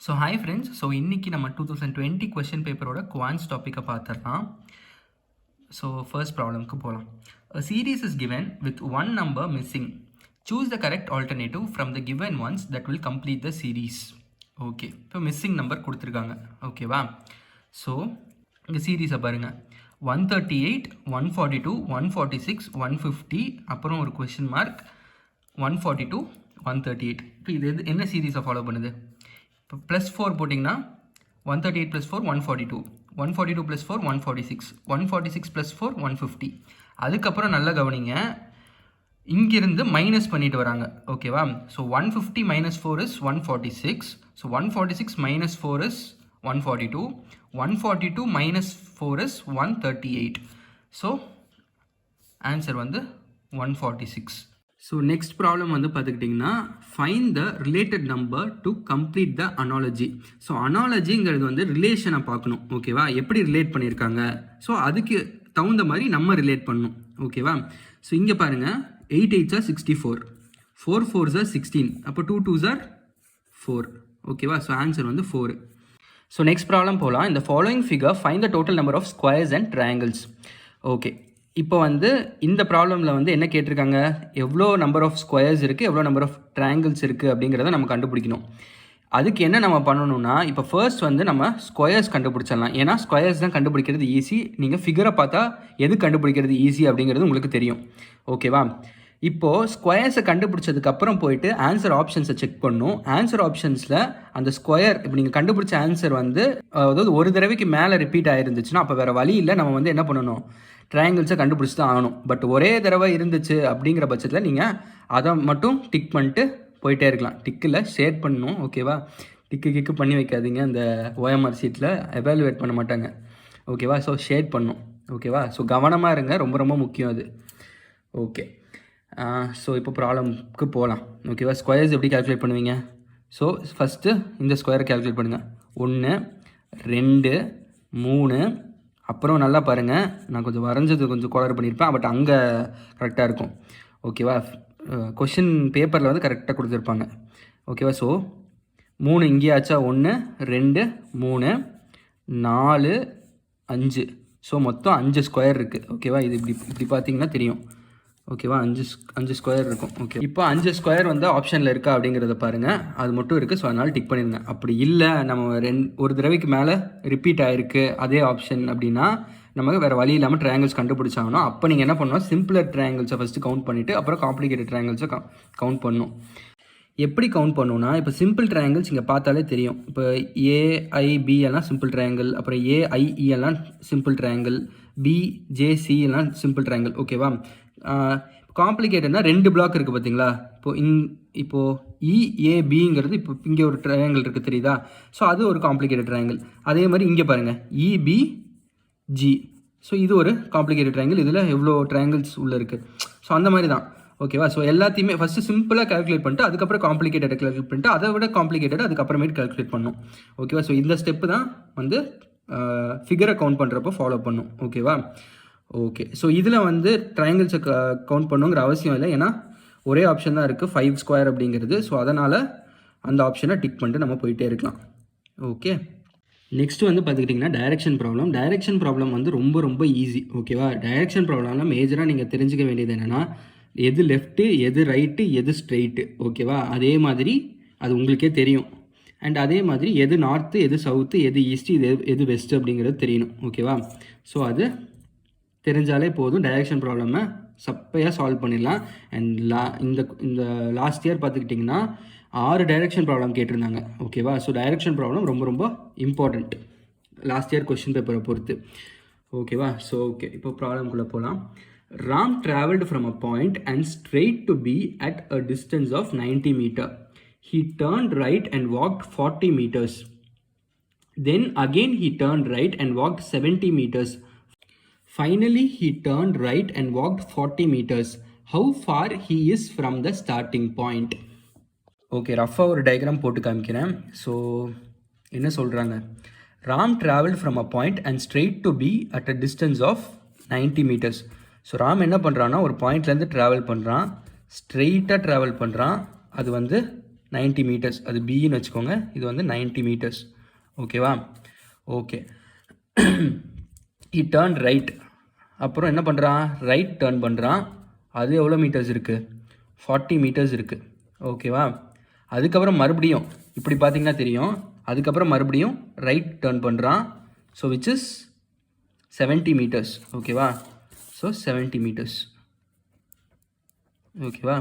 So hi friends. So இன்றைக்கி நம்ம 2020 question பேப்பரோட குவான்ஸ் டாப்பிக்கை பார்த்துடலாம். ஸோ ஃபர்ஸ்ட் ப்ராப்ளம்க்கு போகலாம். A series is given with one number missing. Choose the correct alternative from the given ones that will complete the series. Okay, இப்போ missing number கொடுத்துருக்காங்க. ஓகேவா? So இந்த சீரீஸை பாருங்கள். 138, 142, 146, 150, அப்புறம் ஒரு கொஷின் மார்க் 142, 138. இப்போ இது என்ன சீரீஸை ஃபாலோ பண்ணுது? இப்போ +4 போட்டிங்கன்னா 138 + 4 142, 142 + 4 146, 146 + 4 150. அதுக்கப்புறம் நல்லா கவனிங்க, இங்கிருந்து மைனஸ் பண்ணிட்டு வராங்க. ஓகேவா? So 150 - 4 is 146. So 146 - 4 is 142. 142 - 4 is 138. So answer வந்து 146. ஸோ நெக்ஸ்ட் ப்ராப்ளம் வந்து பார்த்துக்கிட்டிங்கன்னா, find the related number to complete the analogy. So அனாலஜிங்கிறது வந்து ரிலேஷனை பார்க்கணும். ஓகேவா? எப்படி ரிலேட் பண்ணியிருக்காங்க, ஸோ அதுக்கு தகுந்த மாதிரி நம்ம ரிலேட் பண்ணணும். ஓகேவா? ஸோ இங்கே பாருங்கள், 8 8s are 64, 4 4s are 16, அப்போ 2 2s are 4. ஓகேவா? ஸோ ஆன்சர் வந்து 4. ஸோ நெக்ஸ்ட் ப்ராப்ளம் போகலாம். இந்த following figure find the total number of squares and triangles. Okay, இப்போ வந்து இந்த ப்ராப்ளமில் வந்து என்ன கேட்டிருக்காங்க, எவ்வளோ நம்பர் ஆஃப் ஸ்கொயர்ஸ் இருக்குது, எவ்வளோ நம்பர் ஆஃப் ட்ரையாங்கிள்ஸ் இருக்குது அப்படிங்கிறத நம்ம கண்டுபிடிக்கணும். அதுக்கு என்ன நம்ம பண்ணணும்னா, இப்போ ஃபர்ஸ்ட் வந்து நம்ம ஸ்கொயர்ஸ் கண்டுபிடிச்சிடலாம். ஏன்னா ஸ்கொயர்ஸ் தான் கண்டுபிடிக்கிறது ஈஸி. நீங்கள் ஃபிகரை பார்த்தா எது கண்டுபிடிக்கிறது ஈஸி அப்படிங்கிறது உங்களுக்கு தெரியும். ஓகேவா? இப்போது ஸ்கொயர்ஸை கண்டுபிடிச்சதுக்கப்புறம் போயிட்டு ஆன்சர் ஆப்ஷன்ஸை செக் பண்ணணும். ஆன்சர் ஆப்ஷன்ஸில் அந்த ஸ்கொயர் இப்போ நீங்கள் கண்டுபிடிச்ச ஆன்சர் வந்து அதாவது ஒரு தடவைக்கு மேலே ரிப்பீட் ஆகிருந்துச்சுன்னா அப்போ வேறு வழி இல்லை, நம்ம வந்து என்ன பண்ணணும், ட்ரையாங்கிள்ஸை கண்டுபிடிச்சி தான் ஆகணும். பட் ஒரே தடவை இருந்துச்சு அப்படிங்கிற பட்சத்தில் நீங்கள் அதை மட்டும் டிக் பண்ணிட்டு போயிட்டே இருக்கலாம். டிக்கில் ஷேட் பண்ணணும். ஓகேவா? கிக்கு பண்ணி வைக்காதீங்க, அந்த ஓஎம்ஆர் சீட்டில் எவாலுவேட் பண்ண மாட்டாங்க. ஓகேவா? ஸோ ஷேட் பண்ணணும். ஓகேவா? ஸோ கவனமாக இருங்க, ரொம்ப ரொம்ப முக்கியம் அது. ஓகே, ஸோ இப்போ ப்ராப்ளம்க்கு போகலாம். ஓகேவா? ஸ்கொயர்ஸ் எப்படி கால்குலேட் பண்ணுவீங்க? ஸோ ஃபஸ்ட்டு இந்த ஸ்கொயரை கால்குலேட் பண்ணுங்கள். 1 2 3, அப்புறம் நல்லா பாருங்கள், நான் கொஞ்சம் வரைஞ்சது கொஞ்சம் கோளாறு பண்ணியிருப்பேன், பட் அங்கே கரெக்டாக இருக்கும். ஓகேவா? கொஷின் பேப்பரில் வந்து கரெக்டாக கொடுத்துருப்பாங்க. ஓகேவா? ஸோ 3 இங்கே ஆச்சா, 1 2 3 4 5. ஸோ மொத்தம் 5 ஸ்கொயர் இருக்குது. ஓகேவா? இது இப்படி பார்த்தீங்கன்னா தெரியும். ஓகேவா? 5 ஸ்கொயர் இருக்கும். ஓகே, இப்போ 5 ஸ்கொயர் வந்து ஆப்ஷனில் இருக்கா அப்படிங்கிறத பாருங்கள். அது மட்டும் இருக்குது. ஸோ அதனால் டிக் பண்ணிடுங்க. அப்படி இல்லை, நம்ம ஒரு தடவைக்கு மேலே ரிப்பீட் ஆகிருக்கு அதே ஆப்ஷன் அப்படின்னா நமக்கு வேறு வழி இல்லாமல் ட்ரையாங்கிள்ஸ் கண்டுபிடிச்சாங்கன்னா அப்போ நீங்கள் என்ன பண்ணணும், சிம்பிளர் ட்ரையாங்கிள்ஸை ஃபஸ்ட்டு கவுண்ட் பண்ணிவிட்டு அப்புறம் காம்ப்ளிகேட்டட் ட்ரையாங்கிள்ஸை கவுண்ட் பண்ணணும். எப்படி கவுண்ட் பண்ணணும்னா, இப்போ சிம்பிள் ட்ரையாங்கிள்ஸ் இங்கே பார்த்தாலே தெரியும். இப்போ ஏஐபி எல்லாம் சிம்பிள் ட்ரையாங்கிள், அப்புறம் ஏஐஇ எல்லாம் சிம்பிள் ட்ரையாங்கிள், பிஜேசி எல்லாம் சிம்பிள் ட்ரையாங்கிள். ஓகேவா? காம்ப்ளிகேட்டட்னா 2 பிளாக் இருக்குது பார்த்தீங்களா? இப்போது இஏபிங்கிறது இப்போ இங்கே ஒரு ட்ரையாங்கிள் இருக்குது, தெரியுதா? ஸோ அது ஒரு காம்ப்ளிகேட்டட் ட்ரையாங்கிள். அதே மாதிரி இங்கே பாருங்கள், இபிஜி. ஸோ இது ஒரு காம்ப்ளிகேட்டட் ட்ரையாங்கிள். இதில் எவ்வளோ ட்ரையாங்கிள்ஸ் உள்ளே இருக்குது. ஸோ அந்த மாதிரி தான். ஓகேவா? ஸோ எல்லாத்தையுமே ஃபஸ்ட்டு சிம்பிளாக கால்குலேட் பண்ணிட்டு அதுக்கப்புறம் காம்ப்ளிகேட்டடை கால்குலேட் பண்ணிட்டு அதை விட காம்ப்ளிகேட்டட் அதுக்கப்புறமேட்டு கால்குலேட் பண்ணணும். ஓகேவா? ஸோ இந்த ஸ்டெப்பு தான் வந்து ஃபிகரை கவுண்ட் பண்ணுறப்போ ஃபாலோ பண்ணும். ஓகேவா? ஓகே, ஸோ இதில் வந்து ட்ரையாங்கிள்ஸை கவுண்ட் பண்ணுங்கிற அவசியம் இல்லை, ஏன்னா ஒரே ஆப்ஷன் தான் இருக்குது, 5 ஸ்கொயர் அப்படிங்கிறது. ஸோ அதனால் அந்த ஆப்ஷனை டிக் பண்ணிட்டு நம்ம போயிட்டே இருக்கலாம். ஓகே, நெக்ஸ்ட் வந்து பார்த்துக்கிட்டிங்கன்னா டைரக்ஷன் ப்ராப்ளம். டைரக்ஷன் ப்ராப்ளம் வந்து ரொம்ப ரொம்ப ஈஸி. ஓகேவா? டைரக்ஷன் ப்ராப்ளம்லாம் மேஜராக நீங்கள் தெரிஞ்சுக்க வேண்டியது என்னென்னா, எது லெஃப்ட்டு, எது ரைட்டு, எது ஸ்ட்ரெயிட்டு. ஓகேவா? அதே மாதிரி அது உங்களுக்கே தெரியும். அண்ட் அதே மாதிரி எது நார்த்து, எது சவுத்து, எது ஈஸ்ட்டு, எது வெஸ்ட்டு அப்படிங்கிறது தெரியணும். ஓகேவா? ஸோ அது தெரிஞ்சாலே போதும், டைரக்ஷன் ப்ராப்ளமை சப்பையாக சால்வ் பண்ணிடலாம். அண்ட் இந்த லாஸ்ட் இயர் பார்த்துக்கிட்டிங்கன்னா 6 டைரக்ஷன் ப்ராப்ளம் கேட்டிருந்தாங்க. ஓகேவா? ஸோ டைரக்ஷன் ப்ராப்ளம் ரொம்ப ரொம்ப இம்பார்ட்டண்ட் லாஸ்ட் இயர் கொஸ்டின் பேப்பரை பொறுத்து. ஓகேவா? ஸோ ஓகே, இப்போ ப்ராப்ளம்குள்ளே போகலாம். Ram travelled from a point and straight to B at a distance of 90 meters. He turned right and walked 40 meters. Then again he turned right and walked 70 meters. Finally, he turned right and walked 40 meters. How far he is from the starting point? Okay, ரஃபாக ஒரு diagram போட்டு காமிக்கிறேன். So என்ன சொல்கிறாங்க, Ram travelled from a point and straight to B at a distance of 90 meters. So Ram என்ன பண்ணுறான்னா ஒரு பாயிண்ட்லேருந்து ட்ராவல் பண்ணுறான், ஸ்ட்ரெயிட்டாக ட்ராவல் பண்ணுறான். அது வந்து 90 மீட்டர்ஸ், அது பின்னு வச்சுக்கோங்க. இது வந்து 90 மீட்டர்ஸ். ஓகேவா? ஓகே. he turned right. அப்புறம் என்ன பண்ணுறான்? ரைட் டேர்ன் பண்ணுறான். அது எவ்வளோ மீட்டர்ஸ் இருக்குது? 40 மீட்டர்ஸ் இருக்குது. ஓகேவா? அதுக்கப்புறம் மறுபடியும் இப்படி பார்த்தீங்கன்னா தெரியும். அதுக்கப்புறம் மறுபடியும் ரைட் டேர்ன் பண்ணுறான். So which is 70 metres. ஓகேவா? So 70 metres. ஓகேவா?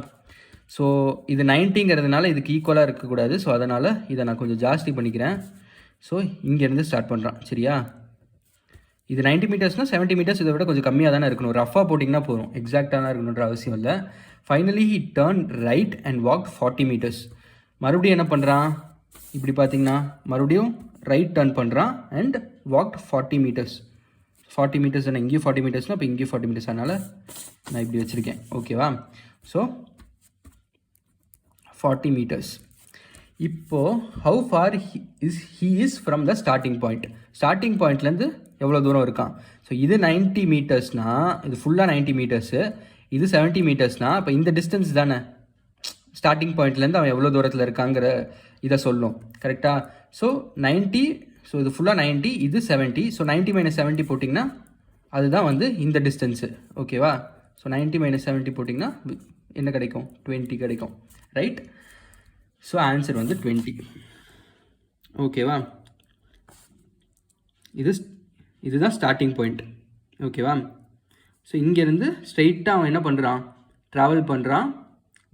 ஸோ இது 90ங்கிறதுனால இதுக்கு ஈக்குவலாக இருக்கக்கூடாது. ஸோ அதனால் இதை நான் கொஞ்சம் ஜாஸ்தி பண்ணிக்கிறேன். ஸோ இங்கேருந்து ஸ்டார்ட் பண்ணுறான். சரியா? இது 90 மீட்டர்ஸ்னால் 70 மீட்டர்ஸ் இதை விட கொஞ்சம் கம்மியாக தானே இருக்கணும். ரஃபாக போட்டிங்கன்னா போதும், எக்ஸாக்டாக இருக்கணுன்ற அவசியம் இல்லை. Finally he turned right and walked 40 metres. மறுபடியும் என்ன பண்ணுறான்? இப்படி பார்த்தீங்கன்னா மறுபடியும் ரைட் டர்ன் பண்ணுறான் அண்ட் walked 40 மீட்டர்ஸ். 40 மீட்டர்ஸ் என்ன, இங்கேயும் 40 மீட்டர்ஸ்னால் இப்போ இங்கேயும் 40 மீட்டர்ஸ், அதனால் நான் இப்படி வச்சுருக்கேன். ஓகேவா? So 40 metres. இப்போது how far he is from the starting point. Starting பாயிண்ட்லேருந்து எவ்வளோ தூரம் இருக்கான்? ஸோ இது 90 மீட்டர்ஸ்னால் இது ஃபுல்லாக 90 மீட்டர்ஸு, இது 70 மீட்டர்ஸ்னால் இப்போ இந்த டிஸ்டன்ஸ் தானே ஸ்டார்டிங் பாயிண்ட்லேருந்து அவன் எவ்வளோ தூரத்தில் இருக்காங்கிற இதை சொல்லும். கரெக்டாக? ஸோ 90, ஸோ இது ஃபுல்லாக 90, இது 70. ஸோ 90 - 70 போட்டிங்கன்னா அதுதான் வந்து இந்த டிஸ்டன்ஸு. ஓகேவா? ஸோ 90 - 70 போட்டிங்கன்னா என்ன கிடைக்கும்? 20 கிடைக்கும். ரைட்? ஸோ ஆன்சர் வந்து 20. ஓகேவா? இதுதான் ஸ்டார்டிங் பாயிண்ட். ஓகேவா? ஸோ இங்கேருந்து ஸ்ட்ரெயிட்டாக அவன் என்ன பண்ணுறான்? ட்ராவல் பண்ணுறான்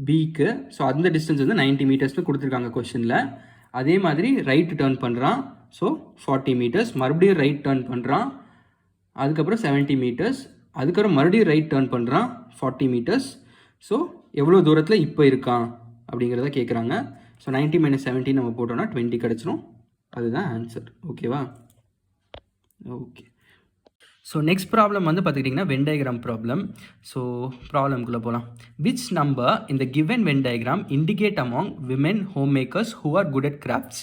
பிக்கு. ஸோ அந்த டிஸ்டன்ஸ் வந்து 90 மீட்டர்ஸ்னு கொடுத்துருக்காங்க கொஷனில். அதே மாதிரி ரைட் டேர்ன் பண்ணுறான். So 40 metres. மறுபடியும் ரைட் டேர்ன் பண்ணுறான். அதுக்கப்புறம் 70 மீட்டர்ஸ். அதுக்கப்புறம் மறுபடியும் ரைட் டேர்ன் பண்ணுறான் 40 மீட்டர்ஸ். ஸோ எவ்வளோ தூரத்தில் இப்போ இருக்கான் அப்படிங்கிறத கேட்குறாங்க. ஸோ 90 - 70 நம்ம போட்டோம்னா 20 கிடச்சிரும். அதுதான் ஆன்சர். ஓகேவா? ஓகே. ஸோ நெக்ஸ்ட் ப்ராப்ளம் வந்து பார்த்துக்கிட்டிங்கன்னா வென் டயக்ராம் ப்ராப்ளம். ஸோ ப்ராப்ளம்குள்ளே போகலாம். விச் நம்பர் இந்த given Venn diagram indicate among women home makers who are good at crafts.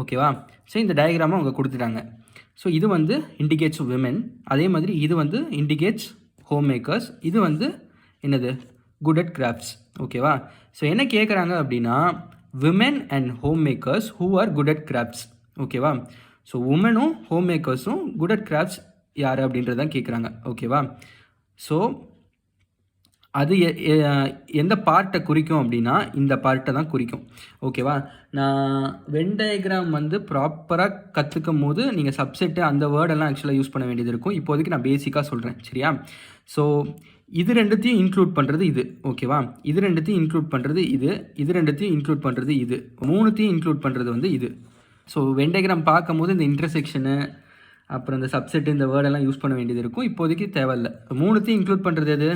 ஓகேவா? ஸோ இந்த டயக்ராமை அவங்க கொடுத்துட்டாங்க. ஸோ இது வந்து இண்டிகேட்ஸ் விமென், அதே மாதிரி இது வந்து இண்டிகேட்ஸ் ஹோம் மேக்கர்ஸ், இது வந்து என்னது? Good at crafts. ஓகேவா? ஸோ என்ன கேட்குறாங்க அப்படின்னா women and home makers who are good at crafts. ஓகேவா? ஸோ உமனும் ஹோம் மேக்கர்ஸும் குட் அட் கிராஃப்ட்ஸ் யார் அப்படின்றதான் கேட்குறாங்க. ஓகேவா? ஸோ அது எந்த பார்ட்டை குறிக்கும் அப்படின்னா இந்த பார்ட்டை தான் குறிக்கும். ஓகேவா? நான் வென் டயக்ராம் வந்து ப்ராப்பராக கற்றுக்கும் போது நீங்கள் சப்செட்டு அந்த வேர்டெல்லாம் ஆக்சுவலாக யூஸ் பண்ண வேண்டியது இருக்கும். இப்போதைக்கு நான் பேசிக்காக சொல்கிறேன். சரியா? ஸோ இது ரெண்டுத்தையும் இன்க்ளூட் பண்ணுறது இது. ஓகேவா? இது ரெண்டுத்தையும் இன்க்ளூட் பண்ணுறது இது, இது ரெண்டுத்தையும் இன்க்ளூட் பண்ணுறது இது, மூணுத்தையும் இன்க்ளூட் பண்ணுறது வந்து இது. ஸோ வென் டயக்ராம் பார்க்கும் போது இந்த இன்டர்செக்ஷனு அப்புறம் இந்த சப்செட் இந்த வேர்டெல்லாம் யூஸ் பண்ண வேண்டியது இருக்கும். இப்போதைக்கு தேவையில்லை. மூணுத்தையும் இன்க்ளூட் பண்ணுறது எது?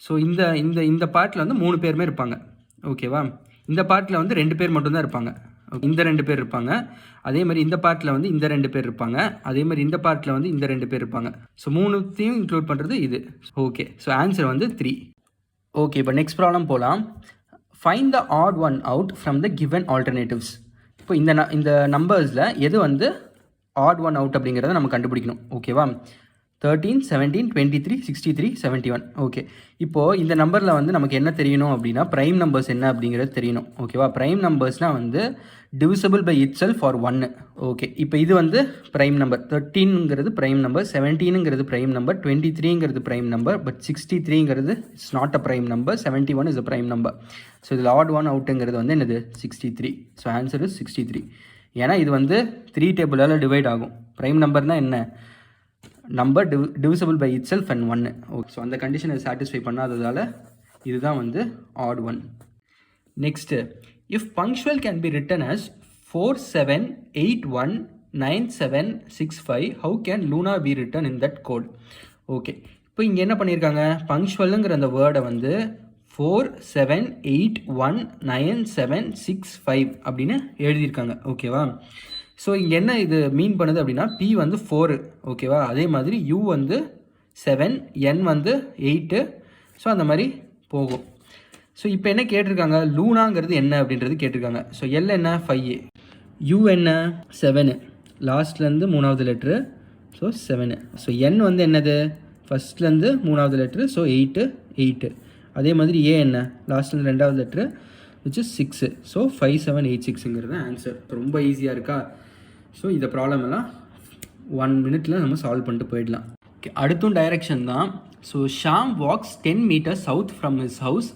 ஸோ இந்த இந்த இந்த பார்ட்டில் வந்து 3 பேருமே இருப்பாங்க. ஓகேவா? இந்த பார்ட்டில் வந்து 2 பேர் மட்டும்தான் இருப்பாங்க. இந்த 2 பேர் இருப்பாங்க. அதே மாதிரி இந்த பார்ட்டில் வந்து இந்த 2 பேர் இருப்பாங்க. அதே மாதிரி இந்த பார்ட்டில் வந்து இந்த 2 பேர் இருப்பாங்க. ஸோ மூணுத்தையும் இன்க்ளூட் பண்ணுறது இது. ஓகே. ஸோ ஆன்சர் வந்து 3. ஓகே. இப்போ நெக்ஸ்ட் ப்ராப்ளம் போகலாம். Find the odd one out from the given alternatives. இப்போ இந்த நம்பர்ஸில் எது வந்து ஆட் ஒன் அவுட் அப்படிங்கிறத நம்ம கண்டுபிடிக்கணும். ஓகேவா? 13, 17, 23, 63, 71. ஓகே. இப்போது இந்த நம்பரில் வந்து நமக்கு என்ன தெரியணும் அப்படின்னா ப்ரைம் நம்பர்ஸ் என்ன அப்படிங்கிறது தெரியணும். ஓகேவா? ப்ரைம் நம்பர்ஸ்னால் வந்து divisible by itself for 1. Okay. இப்போ இது வந்து ப்ரைம் நம்பர். 13ங்கிறது ப்ரைம் நம்பர், 17ங்கிறது ப்ரைம் நம்பர், 23ங்கிறது ப்ரைம் நம்பர், பட் 63ங்கிறது it's not a prime number, 71 is a prime number. So இதில் ஆட் ஒன் அவுட்டுங்கிறது வந்து என்னது? 63. So answer is 63. ஏன்னா இது வந்து 3 டேபிளால் டிவைட் ஆகும். ப்ரைம் நம்பர்னால் என்ன? Number divisible by itself and 1. Okay. So அந்த கண்டிஷனை சாட்டிஸ்ஃபை பண்ணாததால் இதுதான் வந்து odd one. Next, if punctual can be written as 47819765 how can Luna be written in that code? Okay. இப்போ இங்கே என்ன பண்ணியிருக்காங்க? பங்க்சுவலுங்கிற அந்த வேர்டை வந்து 47819765 அப்படின்னு எழுதியிருக்காங்க. ஓகேவா? ஸோ இங்கே என்ன இது மீன் பண்ணுது அப்படின்னா P வந்து 4. ஓகேவா? அதே மாதிரி U வந்து 7, N வந்து 8. ஸோ அந்த மாதிரி போகும். ஸோ இப்போ என்ன கேட்டிருக்காங்க? லூனாங்கிறது என்ன அப்படின்றது கேட்டிருக்காங்க. ஸோ L என்ன? 5. U என்ன? 7. லாஸ்ட்லேருந்து 3வது லெட்ரு. ஸோ 7. ஸோ N வந்து என்னது? ஃபஸ்ட்லேருந்து 3வது லெட்ரு. ஸோ 8. அதே மாதிரி A என்ன? லாஸ்ட்லேருந்து 2வது லெட்ரு. which is 6. ஸோ 5786ங்கிறது ஆன்சர். ரொம்ப ஈஸியாக இருக்கா? ஸோ இந்த ப்ராப்ளம் எல்லாம் 1 மினிட்ல நம்ம சால்வ் பண்ணிட்டு போயிடலாம். ஓகே, அடுத்தும் டைரெக்ஷன் தான். So Sham walks 10 meters south from his house,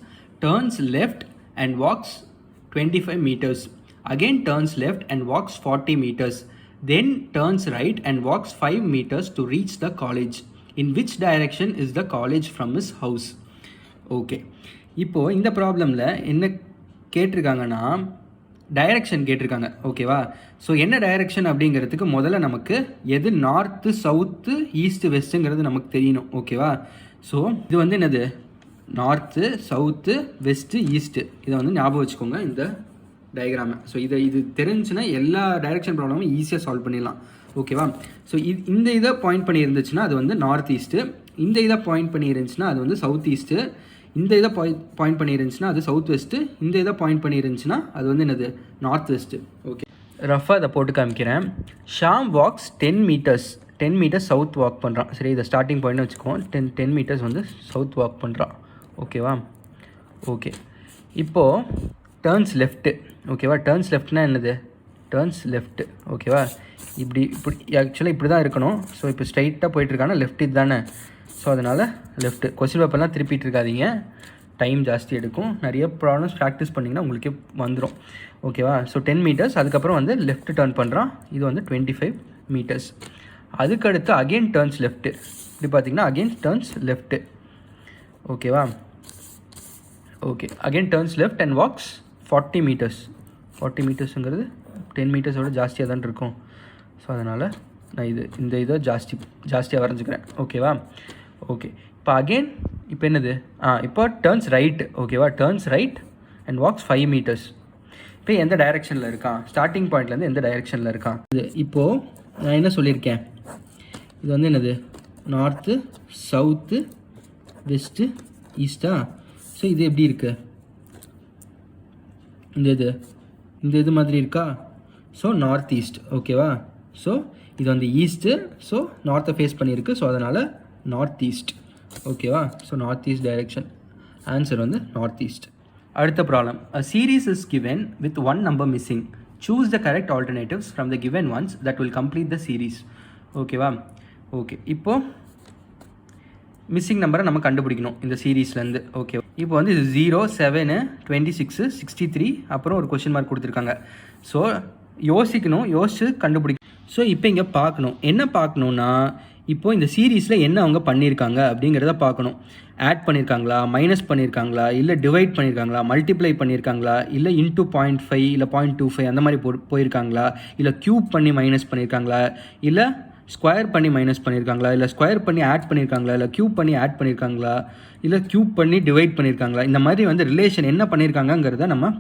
turns left and walks 25 meters. Again turns left and walks 40 meters. Then turns right and walks 5 meters to reach the college. In which direction is the college from his house? Okay, இப்போது இந்த ப்ராப்ளமில் என்ன கேட்டிருக்காங்கன்னா direction கேட்டிருக்காங்க. ஓகேவா? So என்ன direction அப்படிங்கிறதுக்கு முதல்ல நமக்கு எது நார்த்து சவுத்து ஈஸ்ட்டு வெஸ்ட்டுங்கிறது நமக்கு தெரியணும். ஓகேவா? ஸோ இது வந்து என்னது? North south west east. இதை வந்து ஞாபகம் வச்சுக்கோங்க இந்த டயக்ராமை. ஸோ இது தெரிஞ்சுன்னா எல்லா டைரெக்ஷன் ப்ராப்ளமும் ஈஸியாக சால்வ் பண்ணிடலாம். ஓகேவா? ஸோ இந்த இதை பாயிண்ட் பண்ணி இருந்துச்சுன்னா அது வந்து நார்த் ஈஸ்ட்டு, இந்த இதை பாயிண்ட் பண்ணி இருந்துச்சுன்னா அது வந்து சவுத் ஈஸ்ட்டு, இந்த இதை பாயிண்ட் பண்ணி இருந்துச்சுன்னா அது சவுத் வெஸ்ட்டு, இந்த இதை பாயிண்ட் பண்ணி இருந்துச்சுன்னா அது வந்து என்னது? North west. ஓகே, ரஃபாக இதை போட்டு காமிக்கிறேன். Sham walks 10 meters, 10 meters south walk பண்ணுறான். சரி, இதை ஸ்டார்டிங் பாயிண்ட்னு வச்சுக்குவோம். 10 meters வந்து சவுத் வாக் பண்ணுறான். ஓகேவா? ஓகே, இப்போது டர்ன்ஸ் லெஃப்ட்டு. ஓகேவா? டர்ன்ஸ் லெஃப்ட்னா என்னது? Turns left. ஓகேவா? இப்படி ஆக்சுவலாக இப்படி தான் இருக்கணும். ஸோ இப்போ ஸ்ட்ரைட்டாக போயிட்டுருக்கானா லெஃப்ட் இது தானே. ஸோ அதனால் லெஃப்ட்டு. கொஸ்டின் பேப்பர்லாம் திருப்பிட்டு இருக்காதீங்க, டைம் ஜாஸ்தி எடுக்கும். நிறைய ப்ராப்ளம்ஸ் ப்ராக்டிஸ் பண்ணிங்கன்னா உங்களுக்கே வந்துடும். ஓகேவா? ஸோ 10 meters, அதுக்கப்புறம் வந்து லெஃப்ட் டர்ன் பண்ணுறான். இது வந்து 25 meters. அதுக்கடுத்து அகெயின் டர்ன்ஸ் லெஃப்ட்டு. இப்படி பார்த்தீங்கன்னா அகெயின் டர்ன்ஸ் லெஃப்ட்டு. ஓகேவா? Okay, again turns left and walks 40 meters. 40 metersங்கிறது 10 metersோட ஜாஸ்தியாக தான் இருக்கும். ஸோ அதனால் நான் இந்த இதை ஜாஸ்தியாக வரைஞ்சிக்கிறேன். ஓகேவா? ஓகே, இப்போ அகெயின் இப்போ என்னது? இப்போ டர்ன்ஸ் ரைட்டு. ஓகேவா? Turns right and walks 5 meters. இப்போ எந்த டைரெக்ஷனில் இருக்கான்? ஸ்டார்டிங் பாயிண்ட்லேருந்து எந்த டைரெக்ஷனில் இருக்கான்? இப்போது நான் என்ன சொல்லியிருக்கேன்? இது வந்து என்னது? நார்த்து சவுத்து வெஸ்ட்டு ஈஸ்டா. ஸோ இது எப்படி இருக்குது? இந்த இது மாதிரி இருக்கா? So north east. ஓகேவா? ஸோ இது வந்து ஈஸ்ட்டு, ஸோ நார்த்தை ஃபேஸ் பண்ணியிருக்கு. ஸோ அதனால் நார்த் ஈஸ்ட். ஓகேவா? So north east direction. Answer வந்து நார்த் ஈஸ்ட். அடுத்த problem. A series is given with one number missing. Choose the correct alternatives from the given ones that will complete the series. ஓகேவா? Okay, இப்போது missing நம்பரை நம்ம கண்டுபிடிக்கணும் இந்த சீரீஸ்லேருந்து. Okay, இப்போ வந்து இது 0, 7, 26, 63, அப்புறம் ஒரு கொஸ்டின் மார்க் கொடுத்துருக்காங்க. ஸோ யோசிக்கணும், யோசிச்சு கண்டுபிடிக்கணும். ஸோ இப்போ இங்கே பார்க்கணும், என்ன பார்க்கணுன்னா இப்போது இந்த சீரீஸில் என்ன அவங்க பண்ணியிருக்காங்க அப்படிங்கிறத பார்க்கணும். ஆட் பண்ணியிருக்காங்களா, மைனஸ் பண்ணியிருக்காங்களா, இல்லை டிவைட் பண்ணியிருக்காங்களா, மல்டிப்ளை பண்ணியிருக்காங்களா, இல்லை இன்ட்டு 0.5 இல்லை 0.25 அந்த மாதிரி போயிருக்காங்களா, இல்லை க்யூப் பண்ணி மைனஸ் பண்ணியிருக்காங்களா, இல்லை ஸ்கொயர் பண்ணி மைனஸ் பண்ணியிருக்காங்களா, இல்லை ஸ்கொயர் பண்ணி ஆட் பண்ணியிருக்காங்களா, இல்லை க்யூப் பண்ணி ஆட் பண்ணியிருக்காங்களா, இல்லை க்யூப் பண்ணி டிவைட் பண்ணியிருக்காங்களா. இந்த மாதிரி வந்து ரிலேஷன் என்ன பண்ணியிருக்காங்கங்கிறத நம்ம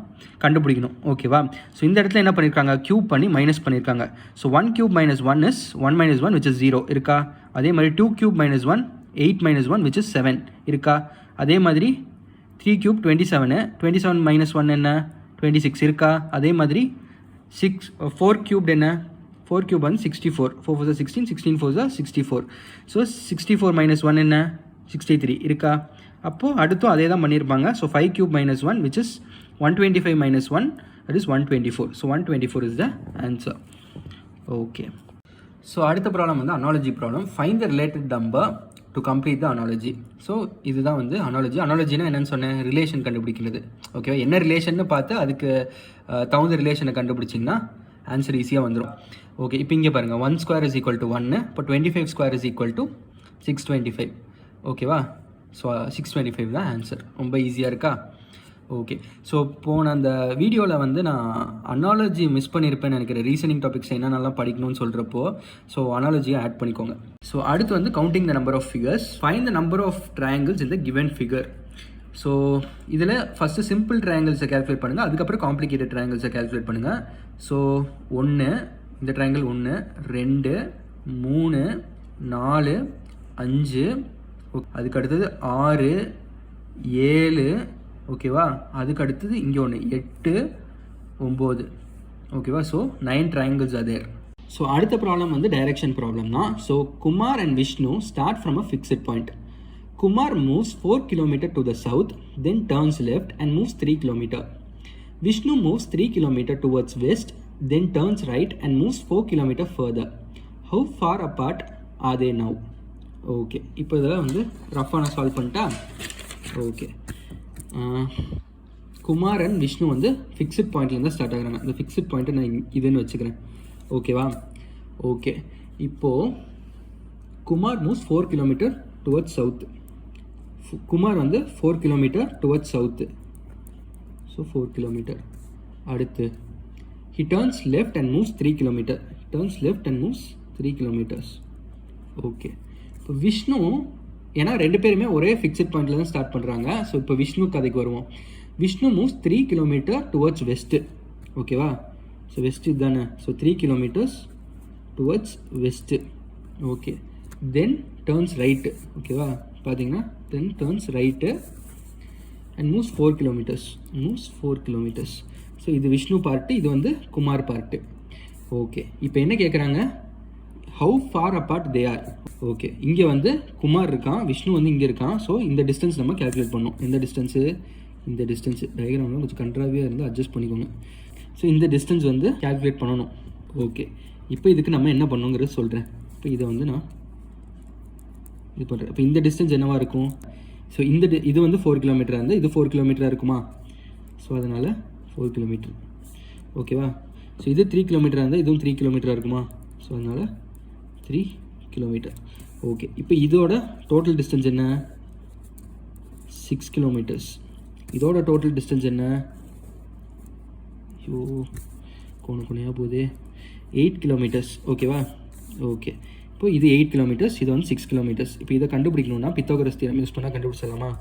கண்டுபிடிக்கணும். ஓகேவா? ஸோ இந்த இடத்துல என்ன பண்ணியிருக்காங்க? க்யூப் பண்ணி மைனஸ் பண்ணியிருக்காங்க. So 1 cube minus 1 is 1 minus 1 which is 0 இருக்கா? அதே மாதிரி 2 cube minus 1 8 minus 1 which is 7 இருக்கா? அதே மாதிரி 3 cube 27, 27 minus 1 என்ன? 26 இருக்கா? அதே மாதிரி 4 cubed என்ன? 4 cube வந்து 64, 4 4 16, 16 4 64. ஸோ 64 minus 1 என்ன? 63 இருக்கா? அப்போது அடுத்தும் அதே தான் பண்ணியிருப்பாங்க. So 5 cube minus 1 which is 125 minus 1, that is 124. So 124 is the answer. Okay, so அடுத்த ப்ராப்ளம் வந்து analogy problem. Find the related number to complete the analogy. So இதுதான் வந்து அனாலஜி. அனாலஜினா என்னென்னு சொன்னேன்? ரிலேஷன் கண்டுபிடிக்கிறது. ஓகேவா? என்ன ரிலேஷன்னு பார்த்து அதுக்கு தகுந்த ரிலேஷனை கண்டுபிடிச்சிங்கன்னா ஆன்சர் ஈஸியாக வந்துடும். ஓகே, இப்போ இங்கே பாருங்கள், 1 square is equal to 1, இப்போ 25 square is equal to 625. ஓகேவா? ஸோ 625 தான் ஆன்சர். ரொம்ப ஈஸியாக இருக்கா? ஓகே, ஸோ போன அந்த வீடியோவில் வந்து நான் அனாலஜி மிஸ் பண்ணியிருப்பேன்னு நினைக்கிறேன். ரீசனிங் டாபிக்ஸ் என்ன நல்லா படிக்கணும்னு சொல்கிறப்போ ஸோ அனாலஜியை ஆட் பண்ணிக்கோங்க. ஸோ அடுத்து வந்து counting the number of figures. Find the number of triangles in the given figure. So இதில் ஃபஸ்ட்டு சிம்பிள் ட்ரையாங்கிள்ஸை கேல்குலேட் பண்ணுங்கள், அதுக்கப்புறம் காம்ப்ளிகேட்டட் ட்ரையாங்கிள்ஸை கேல்குலேட் பண்ணுங்கள். ஸோ 1, இந்த ட்ரையாங்கிள் 1, 2, 3, 4, 5, அதுக்கு அடுத்தது 6, 7, ஓகேவா? அதுக்கு அடுத்தது இங்கே ஒன்று 8, 9, ஓகேவா? So 9 triangles are there. So அடுத்த ப்ராப்ளம் வந்து டைரக்ஷன் ப்ராப்ளம் தான். So Kumar and Vishnu start from a fixed point. Kumar moves 4 km to the south, then turns left and moves 3 km. Vishnu moves 3 km towards west, then turns right and moves 4 km further. How far apart are they now? Okay, இப்போ இதெல்லாம் வந்து ரஃபாக நான் solve பண்ணிட்டா. Okay, Kumar and Vishnu வந்து fixed பாயிண்ட்லேருந்து start ஆகுறாங்க. அந்த fixed பாயிண்ட்டை நான் இதுன்னு வச்சுக்கிறேன். ஓகேவா? ஓகே, இப்போது Kumar moves 4 km towards south. Kumar வந்து 4 km towards south. So 4 km. அடுத்து he turns left and moves 3 km. turns left and moves 3 km. Okay, இப்போ விஷ்ணு, ஏன்னா ரெண்டு பேருமே ஒரே ஃபிக்ஸட் பாயிண்ட்ல தான் ஸ்டார்ட் பண்ணுறாங்க. ஸோ இப்போ விஷ்ணு கதைக்கு வருவோம். Vishnu moves 3 km towards west. ஓகேவா? ஸோ வெஸ்ட் இதுதானே. So 3 km towards west. Okay, then turns right. ஓகேவா? பார்த்தீங்கன்னா then turns right and moves 4 km. Moves 4 km. So இது விஷ்ணு பார்ட்டு, இது வந்து குமார் பார்ட்டு. ஓகே, இப்போ என்ன கேட்குறாங்க? How for apart they are. Okay, இங்கே வந்து குமார் இருக்கான், விஷ்ணு வந்து இங்கே இருக்கான். ஸோ இந்த டிஸ்டன்ஸ் நம்ம கேல்குலேட் பண்ணணும். எந்த டிஸ்டன்ஸு? இந்த டிஸ்டன்ஸு. டயக்ராமில் கொஞ்சம் கண்ட்ராவியாக இருந்து அட்ஜஸ்ட் பண்ணிக்கோங்க. ஸோ இந்த டிஸ்டன்ஸ் வந்து கேல்குலேட் பண்ணணும். ஓகே, இப்போ இதுக்கு நம்ம என்ன பண்ணணுங்கிறது சொல்கிறேன். இப்போ இதை வந்து நான் இது பண்ணுறேன். இப்போ இந்த டிஸ்டன்ஸ் என்னவாக இருக்கும்? ஸோ இது வந்து 4 km இருந்தால் இது 4 km இருக்குமா? ஸோ அதனால் 4 km. ஓகேவா? ஸோ இது 3 km இருந்தால் இதுவும் 3 km இருக்குமா? ஸோ அதனால் 3 km. ஓகே, இப்போ இதோட டோட்டல் டிஸ்டன்ஸ் என்ன? 6 km. இதோட டோட்டல் டிஸ்டன்ஸ் என்ன? ஐயோ, கோணையாக போகுது. 8 km. ஓகேவா? ஓகே, இப்போ இது 8 km, இது வந்து 6 km. இப்போ இதை கண்டுபிடிக்கணும்னா பித்தாகரஸ் தியரம் யூஸ் பண்ணால் கண்டுபிடிச்சிடலாமா?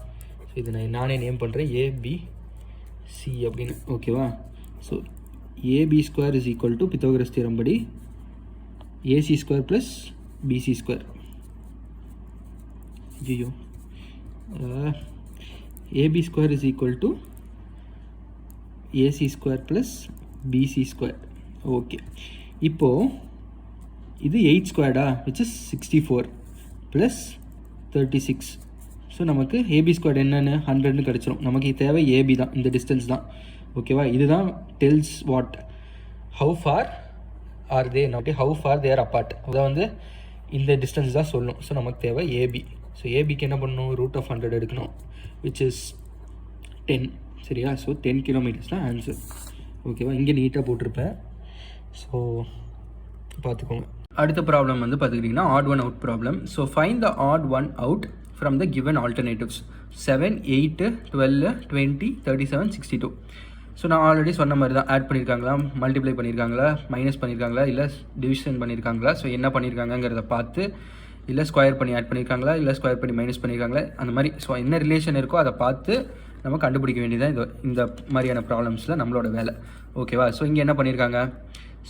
ஸோ இதை நானே நேம் பண்ணுறேன் ABC அப்படின்னு. ஓகேவா? So AB² is equal to Pythagoras theorem படி AC² ப்ளஸ் BC². ஐயோ, AB² is equal to AC² plus BC². Okay, இப்போது இது 8² விச் இஸ் 64 ப்ளஸ் 36. ஸோ நமக்கு AB² என்னென்னு 100ன்னு கிடச்சிரும். நமக்கு தேவை AB தான், இந்த டிஸ்டன்ஸ் தான். ஓகேவா? இதுதான் tells what how far are they not how far they're apart. அதை வந்து இந்த டிஸ்டன்ஸ் தான் சொல்லணும். ஸோ நமக்கு தேவை AB. ஸோ ஏபிக்கு என்ன பண்ணணும்? √100 எடுக்கணும், விச் இஸ் 10. சரியா? ஸோ 10 km தான் ஆன்சர். ஓகேவா? இங்கே நீட்டாக போட்டிருப்பேன். ஸோ பார்த்துக்கோங்க. அடுத்த ப்ராப்ளம் வந்து பார்த்துக்கிட்டிங்கன்னா odd one out problem. So find the odd one out from the given alternatives 7, 8, 12, 20, 37, 62. So நான் ஆல்ரெடி சொன்ன மாதிரி தான். ஆட் பண்ணியிருக்காங்களா, மல்டிப்ளை பண்ணியிருக்காங்களா, மைனஸ் பண்ணியிருக்காங்களா, இல்லை டிவிஷன் பண்ணியிருக்காங்களா, ஸோ என்ன பண்ணியிருக்காங்கிறத பார்த்து, இல்லை ஸ்கொயர் பண்ணி ஆட் பண்ணியிருக்காங்களா, இல்லை ஸ்கொயர் பண்ணி மைனஸ் பண்ணியிருக்காங்களா, அந்த மாதிரி. ஸோ என்ன ரிலேஷன் இருக்கோ அதை பார்த்து நம்ம கண்டுபிடிக்க வேண்டியதான் இந்த மாதிரியான ப்ராப்ளம்ஸில் நம்மளோட வேலை. ஓகேவா? ஸோ இங்கே என்ன பண்ணியிருக்காங்க?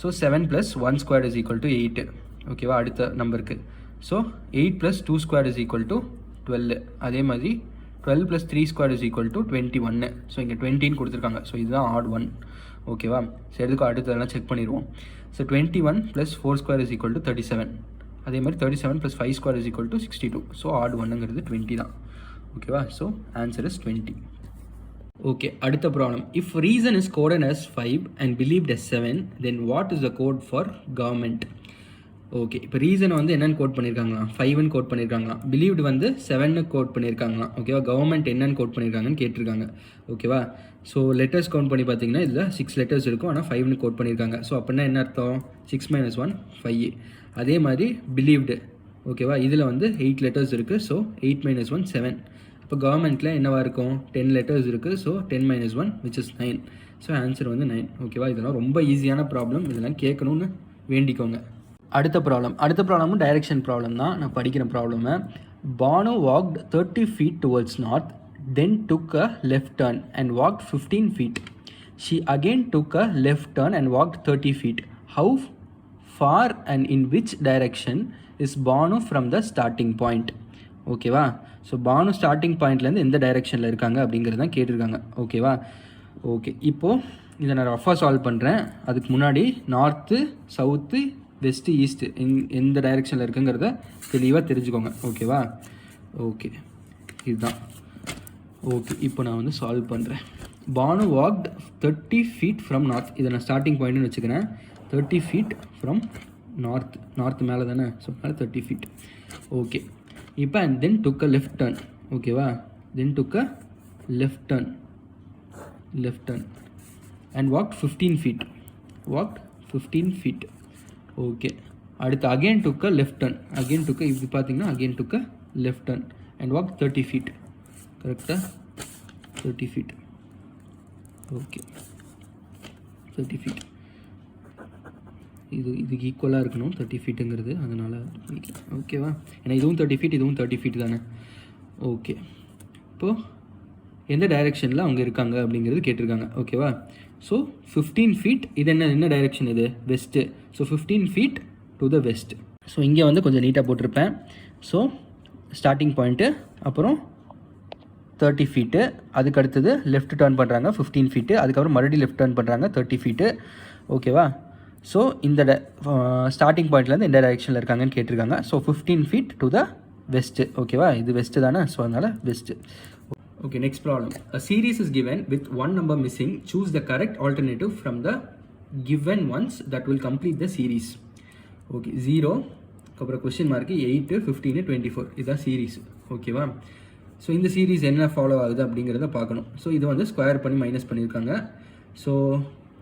So 7 + 1² is equal to 8. ஓகேவா? அடுத்த நம்பருக்கு. So 8 + 2² is equal to 12. அதே மாதிரி 12 + 3² இஸ் ஈக்குவல் டு 21. ஸோ இங்கே 20ன்னு கொடுத்துருக்காங்க. ஸோ இதுதான் ஆட் ஒன். ஓகேவா? சரி, எதுக்கும் அடுத்ததெல்லாம் செக் பண்ணிடுவோம். So 21 + 4² is equal to 37. அதே மாதிரி 37 + 5² is equal to 62. So odd ஒன்னுங்கிறது 20 தான். ஓகேவா? So answer is 20. ஓகே, அடுத்த problem. If reason is coded as 5 and believed as 7, then what is the code for government? Okay, இப்போ ரீசனை வந்து என்னென்னு கோட் பண்ணியிருக்காங்களா? 5ன்னு கோட் பண்ணியிருக்காங்களா? பிலீவ்டு வந்து 7ன்னு கோட் பண்ணியிருக்காங்களா? ஓகேவா? கவர்மெண்ட் என்னென்னு கோட் பண்ணியிருக்காங்கன்னு கேட்டிருக்காங்க. ஓகேவா? ஸோ லெட்டர்ஸ் கவுண்ட் பண்ணி பார்த்தீங்கன்னா இதில் 6 லெட்டர்ஸ் இருக்கும், ஆனால் 5ன்னு கோட் பண்ணியிருக்காங்க. ஸோ அப்படின்னா என்ன அர்த்தம்? 6 - 1 5. அதே மாதிரி பிலீவ்டு. ஓகேவா? இதில் வந்து 8 லெட்டர்ஸ் இருக்குது. ஸோ 8 - 1 7. இப்போ கவர்மெண்ட்டில் என்னவாக இருக்கும்? 10 லெட்டர்ஸ் இருக்குது. So 10 - 1 which is 9. So answer வந்து 9. ஓகேவா? இதெல்லாம் ரொம்ப ஈஸியான ப்ராப்ளம், இதெல்லாம் கேட்கணும்னு வேண்டிக்கோங்க. அடுத்த ப்ராப்ளமும் டைரெக்ஷன் ப்ராப்ளம் தான். நான் படிக்கிற ப்ராப்ளமை. Banu walked 30 feet towards north, then took a left turn and walked 15 feet. She again took a left turn and walked 30 feet. How far and in which direction is Banu from the starting point? ஓகேவா? So Banu starting பாயிண்ட்லேருந்து எந்த டைரெக்ஷனில் இருக்காங்க அப்படிங்கிறது தான் கேட்டிருக்காங்க. ஓகேவா? Okay, இப்போது இதை நான் ரஃபாக சால்வ் பண்ணுறேன். அதுக்கு முன்னாடி நார்த்து, சவுத்து, வெஸ்ட்டு, ஈஸ்ட்டு எந்த டைரெக்ஷனில் இருக்குங்கிறத தெளிவாக தெரிஞ்சுக்கோங்க. ஓகேவா? ஓகே, இதுதான். ஓகே, இப்போ நான் வந்து சால்வ் பண்ணுறேன். Banu walked 30 feet from north. இதை நான் ஸ்டார்டிங் பாயிண்ட்னு வச்சுக்கிறேன். 30 feet ஃப்ரம் நார்த் மேலே தானே, ஸோ மேலே 30 feet. ஓகே, இப்போ and then took a left turn. ஓகேவா, then took a left turn and walked 15 feet. Walked 15 feet. Okay, அடுத்து again took a left turn. இப்படி பார்த்தீங்கன்னா again took a left turn and walked 30 feet. கரெக்டாக 30 feet. Okay, 30 feet. இதுக்கு ஈக்குவலாக இருக்கணும் 30 feetங்கிறது, அதனால் ஓகேவா. ஏன்னா இதுவும் 30 feet, இதுவும் 30 feet தானே. ஓகே, இப்போது எந்த டைரெக்ஷனில் அவங்க இருக்காங்க அப்படிங்கிறது கேட்டிருக்காங்க. ஓகேவா, ஸோ 15 feet. இது என்ன டைரெக்ஷன், இது west. So 15 feet to the west. So இங்கே வந்து கொஞ்சம் நீட்டாக போட்டிருப்பேன். ஸோ ஸ்டார்டிங் பாயிண்ட்டு, அப்புறம் 30 feet, அதுக்கு அடுத்தது லெஃப்ட் டர்ன் பண்ணுறாங்க 15 feet, அதுக்கப்புறம் மறுபடியும் லெஃப்ட் டர்ன் பண்ணுறாங்க 30 feet. ஓகேவா, ஸோ இந்த ஸ்டார்டிங் பாயிண்ட்லேருந்து எந்த டைரெக்ஷனில் இருக்காங்கன்னு கேட்டிருக்காங்க. So 15 feet to the west. ஓகேவா, இது வெஸ்ட்டு தானே, ஸோ அதனால் west. Okay, next problem. A series is given with one number missing. Choose the correct alternative from the given ones that will complete the series. Okay, 0, அப்புறம் question mark 8, 15, 24. இதுதான் series. ஓகேவா, so இந்த series என்ன follow ஆகுது அப்படிங்கிறத பார்க்கணும். So இது வந்து ஸ்கொயர் பண்ணி மைனஸ் பண்ணியிருக்காங்க. So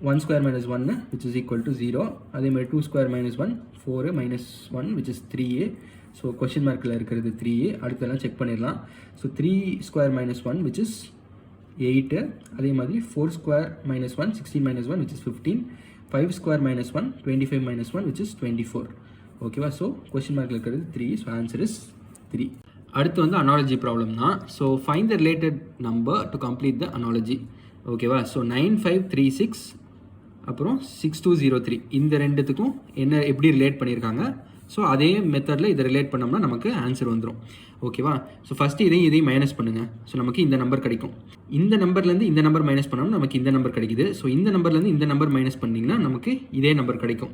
1 square minus 1 which is equal to 0. அதே மாதிரி 2 square minus 1 4 minus 1 which is 3a. So question மார்க்கில் இருக்கிறது 3a. அடுத்தெல்லாம் செக் பண்ணிடலாம். So 3 square minus 1 which is 8. அதே மாதிரி 4 square minus 1 16 minus 1 which is 15. 5 square minus 1 25 minus 1 which is 24. ஓகேவா, so question மார்க்கில் இருக்கிறது 3. So answer is 3. அடுத்து வந்து அனாலஜி ப்ராப்ளம் தான். So find the related number to complete the analogy. ஓகேவா, so 9536 அப்புறம் 6203 இந்த ரெண்டுத்துக்கும் என்ன எப்படி ரிலேட் பண்ணியிருக்காங்க. ஸோ அதே மெத்தடில் இதை ரிலேட் பண்ணோம்னா நமக்கு ஆன்சர் வந்துடும். ஓகேவா, ஸோ ஃபஸ்ட்டு இதையும் மைனஸ் பண்ணுங்கள். ஸோ நமக்கு இந்த நம்பர் கிடைக்கும். இந்த நம்பர்லேருந்து இந்த நம்பர் மைனஸ் பண்ணோம்னா நமக்கு இந்த நம்பர் கிடைக்குது. ஸோ இந்த நம்பர்லேருந்து இந்த நம்பர் மைனஸ் பண்ணிங்கன்னா நமக்கு இதே நம்பர் கிடைக்கும்.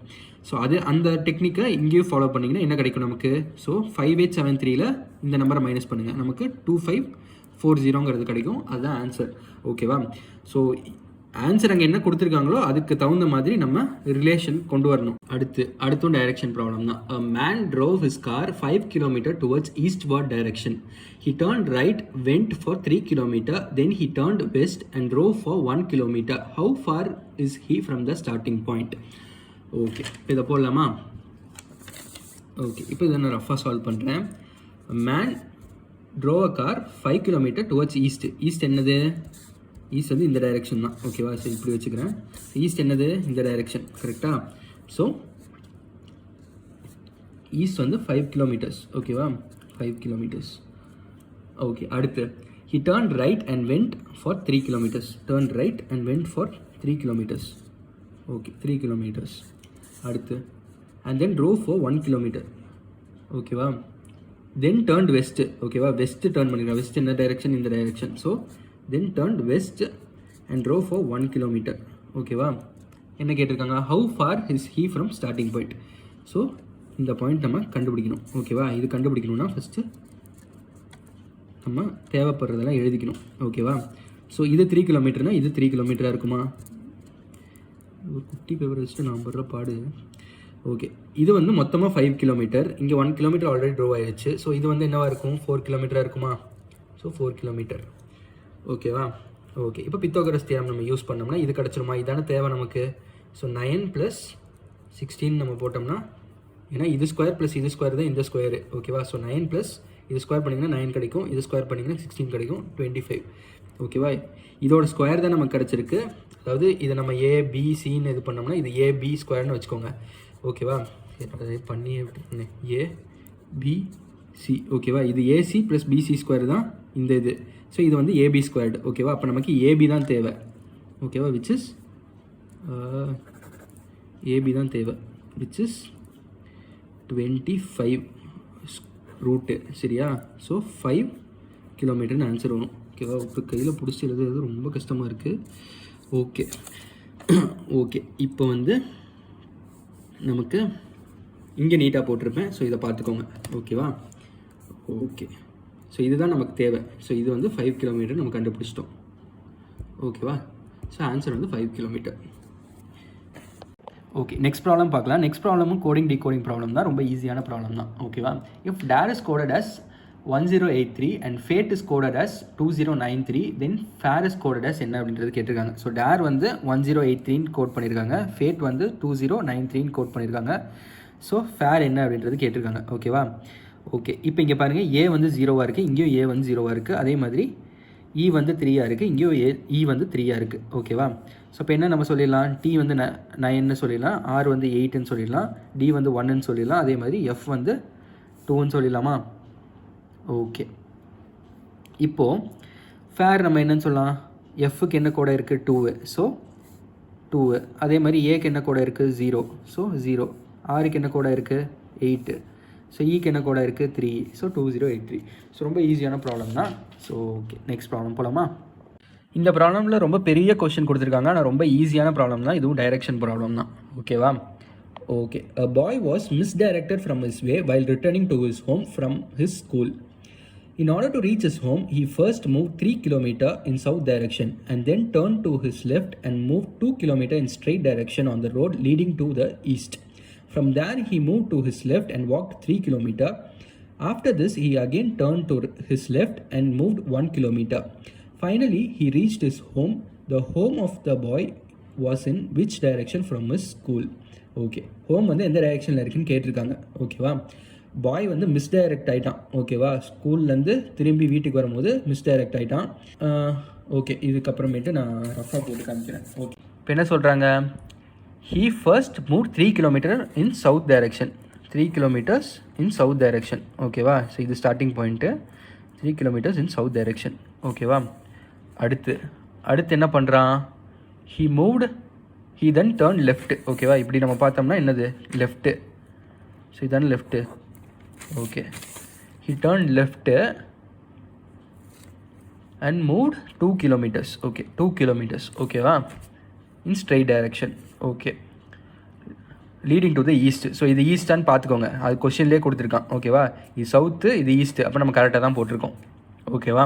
ஸோ அந்த டெக்னிக்கை இங்கேயும் ஃபாலோ பண்ணிங்கன்னா என்ன கிடைக்கும் நமக்கு. ஸோ 5873ல் இந்த நம்பரை மைனஸ் பண்ணுங்கள், நமக்கு 2540 கிடைக்கும். அதுதான் ஆன்சர். ஓகேவா, ஸோ ஆன்சர் அங்கே என்ன கொடுத்துருக்காங்களோ அதுக்கு தகுந்த மாதிரி நம்ம ரிலேஷன் கொண்டு வரணும். அடுத்தும் டைரக்ஷன் ப்ராப்ளம் தான். A man drove his car 5 km towards eastward direction. He turned right, went for 3 km, then he turned west and drove for 1 km. How far is he from the starting point? Okay, இதை போடலாமா. Okay, இப்போ இதை நான் ரஃபாக solve பண்ணுறேன். Man drove a car 5 km towards east. East என்னது, east வந்து இந்த டைரெக்ஷன் தான். ஓகேவா, சரி இப்படி வச்சுக்கிறேன். ஈஸ்ட் என்னது, இந்த டைரெக்ஷன். கரெக்டாக, ஸோ ஈஸ்ட் வந்து 5 kilometers. ஓகேவா, 5 kilometers. ஓகே, அடுத்து he turned right and went for 3 kilometers. turned right and went for 3 kilometers. Okay, 3 kilometers. அடுத்து and then drove for 1 kilometer. ஓகேவா, then turned west. ஓகேவா, வெஸ்ட் டர்ன் பண்ணிக்கலாம். West என்ன direction, இந்த direction. So then turned west and drove for 1 kilometer. ஓகேவா, என்ன கேட்டிருக்காங்க, how far is he from starting point. So இந்த பாயிண்ட் நம்ம கண்டுபிடிக்கணும். ஓகேவா, இது கண்டுபிடிக்கணும்னா ஃபஸ்ட்டு நம்ம தேவைப்படுறதெல்லாம் எழுதிக்கணும். ஓகேவா, ஸோ இது 3 kilometerனா இது 3 kilometer இருக்குமா. ஒரு குட்டி பேப்பர் வச்சுட்டு நான் படுற பாடு. ஓகே, இது வந்து மொத்தமாக 5 kilometer. இங்கே 1 kilometer ஆல்ரெடி ட்ரோவ் ஆயிடுச்சு. ஸோ இது வந்து என்னவாக இருக்கும், 4 kilometer இருக்குமா. So 4 kilometer. ஓகேவா, ஓகே, இப்போ பித்தாகரஸ் தியரம் நம்ம யூஸ் பண்ணோம்னா இது கிடச்சிருமா, இதான தேவை நமக்கு. ஸோ 9 + 16 நம்ம போட்டோம்னா, ஏன்னா இது ஸ்கொயர் ப்ளஸ் இது ஸ்கொயர் தான் இந்த ஸ்கொயரு. ஓகேவா, ஸோ 9 + இது ஸ்கொயர் பண்ணிங்கன்னா 9 கிடைக்கும், இது ஸ்கொயர் பண்ணிங்கன்னா 16 கிடைக்கும், 25. ஓகேவா, இதோட ஸ்கொயர் தான் நமக்கு கிடச்சிருக்கு. அதாவது இதை நம்ம ஏபிசின்னு இது பண்ணோம்னா இது ஏபி ஸ்கொயர்னு வச்சுக்கோங்க. ஓகேவா, பண்ணி ஏபிசி. ஓகேவா, இது ஏசி + பிசி ஸ்கொயர் தான் இந்த இது. ஸோ இது வந்து ஏபி ஸ்கொயர்டு. ஓகேவா, அப்போ நமக்கு ஏபி தான் தேவை. ஓகேவா, விச் இஸ் ஏபி தான் தேவை, விச் இஸ் 25 ரூட்டு. சரியா, ஸோ 5 kilometerன்னு ஆன்சர் வரும். ஓகேவா, இப்போ கையில் பிடிச்சி எழுதுறது ரொம்ப கஷ்டமாக இருக்குது. ஓகே ஓகே, இப்போ வந்து நமக்கு இங்கே நீட்டாக போட்டிருப்பேன். ஸோ இதை பார்த்துக்கோங்க. ஓகேவா, ஓகே, ஸோ இதுதான் நமக்கு தேவை. ஸோ இது வந்து 5 kilometer நம்ம கண்டுபிடிச்சிட்டோம். ஓகேவா? ஸோ ஆன்சர் வந்து 5 கிலோமீட்டர். ஓகே, நெக்ஸ்ட் ப்ராப்ளம் பார்க்கலாம். நெக்ஸ்ட் ப்ராப்ளமும் கோடிங் டீகோடிங் ப்ராப்ளம் தான், ரொம்ப ஈஸியான ப்ராப்ளம் தான். ஓகேவா? If dare is coded as 1083 and fate is coded as 2093 then fair is coded as என்ன அப்படின்றது கேட்டிருக்காங்க. ஸோ டேர் வந்து 1083 கோட் பண்ணியிருக்காங்க, ஃபேட் வந்து 2093 கோட் பண்ணியிருக்காங்க. ஸோ ஃபேர் என்ன அப்படின்றது கேட்டிருக்காங்க. ஓகேவா? ஓகே, இப்போ இங்கே பாருங்கள், ஏ வந்து 0வாக இருக்குது, இங்கேயும் ஏ வந்து 0வாக இருக்குது. அதே மாதிரி இ வந்து 3ஆக இருக்குது, இங்கேயும் இ வந்து 3ஆக இருக்குது. ஓகேவா? ஸோ இப்போ என்ன நம்ம சொல்லிடலாம், டி வந்து 9ன்னு சொல்லிடலாம், ஆர் வந்து 8ன்னு சொல்லிடலாம், டி வந்து 1ன்னு சொல்லிடலாம், அதே மாதிரி எஃப் வந்து 2ன்னு சொல்லிடலாமா? ஓகே, இப்போது ஃபேர் நம்ம என்னன்னு சொல்லலாம், எஃப்க்கு என்ன கூட இருக்குது 2, ஸோ 2. அதே மாதிரி ஏக்கு என்ன கூட இருக்குது 0, ஸோ 0. ஆருக்கு என்ன கூட இருக்குது 8, ஸோ ஈக்கு என்ன கூட இருக்குது 3, ஸோ 2083. ஸோ ரொம்ப ஈஸியான ப்ராப்ளம் தான். ஸோ ஓகே, நெக்ஸ்ட் ப்ராப்ளம் போகலாமா? இந்த ப்ராப்ளமில் ரொம்ப பெரிய கொஷின் கொடுத்துருக்காங்க, ஆனால் ரொம்ப ஈஸியான ப்ராப்ளம் தான், இதுவும் டைரக்ஷன் ப்ராப்ளம் தான். ஓகேவா? Okay, a boy was misdirected from his way while returning to his home from his school. In order to reach his home, he first moved 3 km in south direction and then turned to his left and moved 2 km in straight direction on the road leading to the east. From there, he moved to his left and walked 3 km. After this, he again turned to his left and moved 1 km. Finally, he reached his home. The home of the boy was in which direction from his school? Okay, home வந்து எந்த டைரெக்ஷனில் இருக்குன்னு கேட்டிருக்காங்க. ஓகேவா? பாய் வந்து misdirect ஆகிட்டான். ஓகேவா? ஸ்கூல்லேருந்து திரும்பி வீட்டுக்கு வரும்போது மிஸ்டைரக்ட் ஆகிட்டான். ஓகே, இதுக்கப்புறமேட்டு நான் ரஃபாக போட்டு காமிக்கிறேன். ஓகே, இப்போ என்ன சொல்கிறாங்க, he first moved 3 km in south direction. 3 km in south direction. ஓகேவா? ஸோ இது starting point, 3 km in south direction. ஓகேவா? அடுத்து என்ன பண்ணுறான், he then turned left. ஓகேவா? இப்படி நம்ம பார்த்தோம்னா என்னது லெஃப்ட்டு, ஸோ இதான left. Okay, he turned left and moved 2 km. Okay, 2 km. ஓகேவா? in straight direction. Okay, leading to the east. So இது ஈஸ்டான்னு பார்த்துக்கோங்க, அது கொஷின்லேயே கொடுத்துருக்கான். ஓகேவா? இது சவுத்து, இது ஈஸ்ட்டு, அப்போ நம்ம கரெக்டாக தான் போட்டிருக்கோம். ஓகேவா?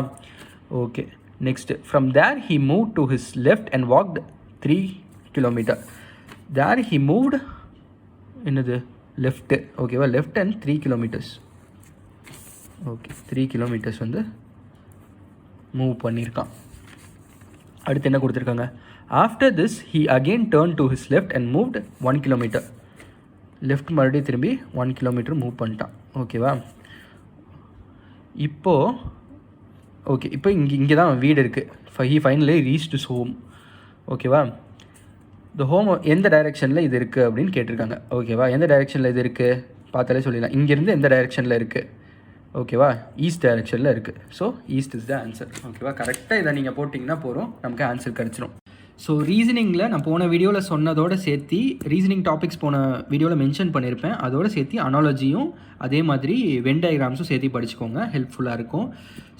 Okay, next, from there he move to his left and walked 3 km. There he moved என்னது லெஃப்ட்டு. ஓகேவா? Left and 3 km. Okay, 3 km வந்து மூவ் பண்ணியிருக்கான். அடுத்து என்ன கொடுத்துருக்காங்க, after this he again turn to his left and moved 1 km. Left மறுபடியும் திரும்பி 1 km move பண்ணிட்டான். ஓகேவா? இப்போது ஓகே, இப்போ இங்கே தான் வீடு இருக்குது. He finally reached his home. ஓகேவா? இந்த ஹோம் எந்த டைரெக்ஷனில் இது இருக்குது அப்படின்னு கேட்டிருக்காங்க. ஓகேவா? எந்த டைரெக்ஷனில் இது இருக்குது பார்த்தாலே சொல்லிடலாம். இங்கேருந்து எந்த டைரெக்ஷனில் இருக்குது, ஓகேவா? ஈஸ்ட் டைரெக்ஷனில் இருக்குது. So east is the answer. ஓகேவா? கரெக்டாக இதை நீங்கள் போட்டிங்கன்னா போதும், நமக்கு ஆன்சர் கிடச்சிரும். ஸோ ரீசனிங்கில் நான் போன வீடியோவில் சொன்னதோடு சேர்த்து ரீசனிங் டாபிக்ஸ் போன வீடியோவில் மென்ஷன் பண்ணியிருப்பேன், அதோடு சேர்த்து அனாலஜியும் அதே மாதிரி வென் டயக்ராம்ஸும் சேர்த்து படிச்சுக்கோங்க, ஹெல்ப்ஃபுல்லாக இருக்கும்.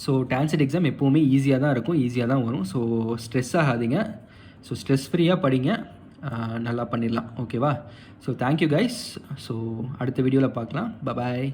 ஸோ டான்செட் எக்ஸாம் எப்போவுமே ஈஸியாக தான் இருக்கும், ஈஸியாக தான் வரும். ஸோ ஸ்ட்ரெஸ் ஆகாதீங்க, ஸோ ஸ்ட்ரெஸ் ஃப்ரீயாக படிங்க, நல்லா பண்ணிடலாம். ஓகேவா? So thank you guys. ஸோ அடுத்த வீடியோவில் பார்க்கலாம். பாய்.